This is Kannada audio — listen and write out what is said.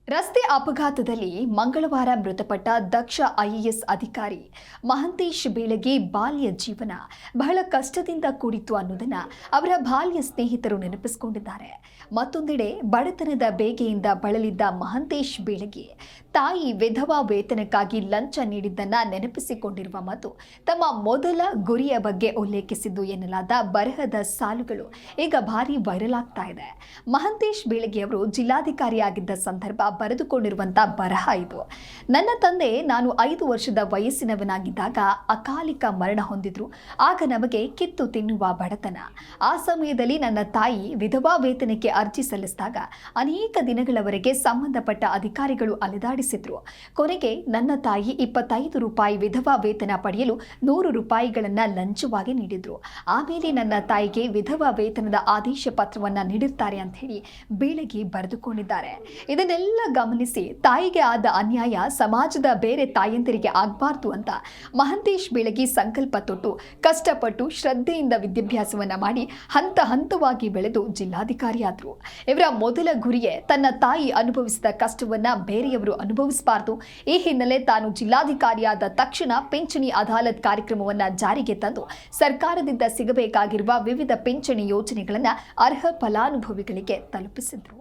ರಸ್ತೆ ಅಪಘಾತದಲ್ಲಿ ಮಂಗಳವಾರ ಮೃತಪಟ್ಟ ದಕ್ಷ ಐಎಎಸ್ ಅಧಿಕಾರಿ ಮಹಂತೇಶ್ ಬೀಳಗಿ ಬಾಲ್ಯ ಜೀವನ ಬಹಳ ಕಷ್ಟದಿಂದ ಕೂಡಿತ್ತು ಅನ್ನೋದನ್ನ ಅವರ ಬಾಲ್ಯ ಸ್ನೇಹಿತರು ನೆನಪಿಸಿಕೊಂಡಿದ್ದಾರೆ. ಮತ್ತೊಂದೆಡೆ ಬಡತನದ ಬೇಗೆಯಿಂದ ಬಳಲಿದ್ದ ಮಹಂತೇಶ್ ಬೀಳಗಿ ತಾಯಿ ವಿಧವಾ ವೇತನಕ್ಕಾಗಿ ಲಂಚ ನೀಡಿದ್ದನ್ನ ನೆನಪಿಸಿಕೊಂಡಿರುವ ಮತ್ತು ತಮ್ಮ ಮೊದಲ ಗುರಿಯ ಬಗ್ಗೆ ಉಲ್ಲೇಖಿಸಿದ್ದು ಎನ್ನಲಾದ ಬರಹದ ಸಾಲುಗಳು ಈಗ ಭಾರಿ ವೈರಲ್ ಆಗ್ತಾ ಇದೆ. ಮಹಂತೇಶ್ ಬೀಳಗಿ ಅವರು ಜಿಲ್ಲಾಧಿಕಾರಿಯಾಗಿದ್ದ ಸಂದರ್ಭ ಬರೆದುಕೊಂಡಿರುವಂತಹ ಬರಹ ಇದು. ನನ್ನ ತಂದೆ ನಾನು 5 ವರ್ಷದ ವಯಸ್ಸಿನವನಾಗಿದ್ದಾಗ ಅಕಾಲಿಕ ಮರಣ ಹೊಂದಿದ್ರು. ಆಗ ನಮಗೆ ಕಿತ್ತು ತಿನ್ನುವ ಬಡತನ. ಆ ಸಮಯದಲ್ಲಿ ನನ್ನ ತಾಯಿ ವಿಧವಾ ವೇತನಕ್ಕೆ ಅರ್ಜಿ ಸಲ್ಲಿಸಿದಾಗ ಅನೇಕ ದಿನಗಳವರೆಗೆ ಸಂಬಂಧಪಟ್ಟ ಅಧಿಕಾರಿಗಳು ಅಲೆದಾಡಿಸಿದ್ರು. ಕೊನೆಗೆ ನನ್ನ ತಾಯಿ 25 ರೂಪಾಯಿ ವಿಧವಾ ವೇತನ ಪಡೆಯಲು 100 ರೂಪಾಯಿಗಳನ್ನ ಲಂಚವಾಗಿ ನೀಡಿದ್ರು. ಆಮೇಲೆ ನನ್ನ ತಾಯಿಗೆ ವಿಧವಾ ವೇತನದ ಆದೇಶ ಪತ್ರವನ್ನ ನೀಡಿರ್ತಾರೆ ಅಂತ ಹೇಳಿ ಬೀಳಗಿ ಬರೆದುಕೊಂಡಿದ್ದಾರೆ. ಇದನ್ನೆಲ್ಲ ಗಮನಿಸಿ ತಾಯಿಗೆ ಆದ ಅನ್ಯಾಯ ಸಮಾಜದ ಬೇರೆ ತಾಯಂದಿರಿಗೆ ಆಗಬಾರ್ದು ಅಂತ ಮಹಂತೇಶ್ ಬೀಳಗಿ ಸಂಕಲ್ಪ ತೊಟ್ಟು ಕಷ್ಟಪಟ್ಟು ಶ್ರದ್ಧೆಯಿಂದ ವಿದ್ಯಾಭ್ಯಾಸವನ್ನ ಮಾಡಿ ಹಂತ ಹಂತವಾಗಿ ಬೆಳೆದು ಜಿಲ್ಲಾಧಿಕಾರಿಯಾದರು. ಇವರ ಮೊದಲ ಗುರಿಯೇ ತನ್ನ ತಾಯಿ ಅನುಭವಿಸಿದ ಕಷ್ಟವನ್ನ ಬೇರೆಯವರು ಅನುಭವಿಸಬಾರದು. ಈ ಹಿನ್ನೆಲೆ ತಾನು ಜಿಲ್ಲಾಧಿಕಾರಿಯಾದ ತಕ್ಷಣ ಪಿಂಚಣಿ ಅದಾಲತ್ ಕಾರ್ಯಕ್ರಮವನ್ನ ಜಾರಿಗೆ ತಂದು ಸರ್ಕಾರದಿಂದ ಸಿಗಬೇಕಾಗಿರುವ ವಿವಿಧ ಪಿಂಚಣಿ ಯೋಜನೆಗಳನ್ನ ಅರ್ಹ ಫಲಾನುಭವಿಗಳಿಗೆ ತಲುಪಿಸಿದ್ರು.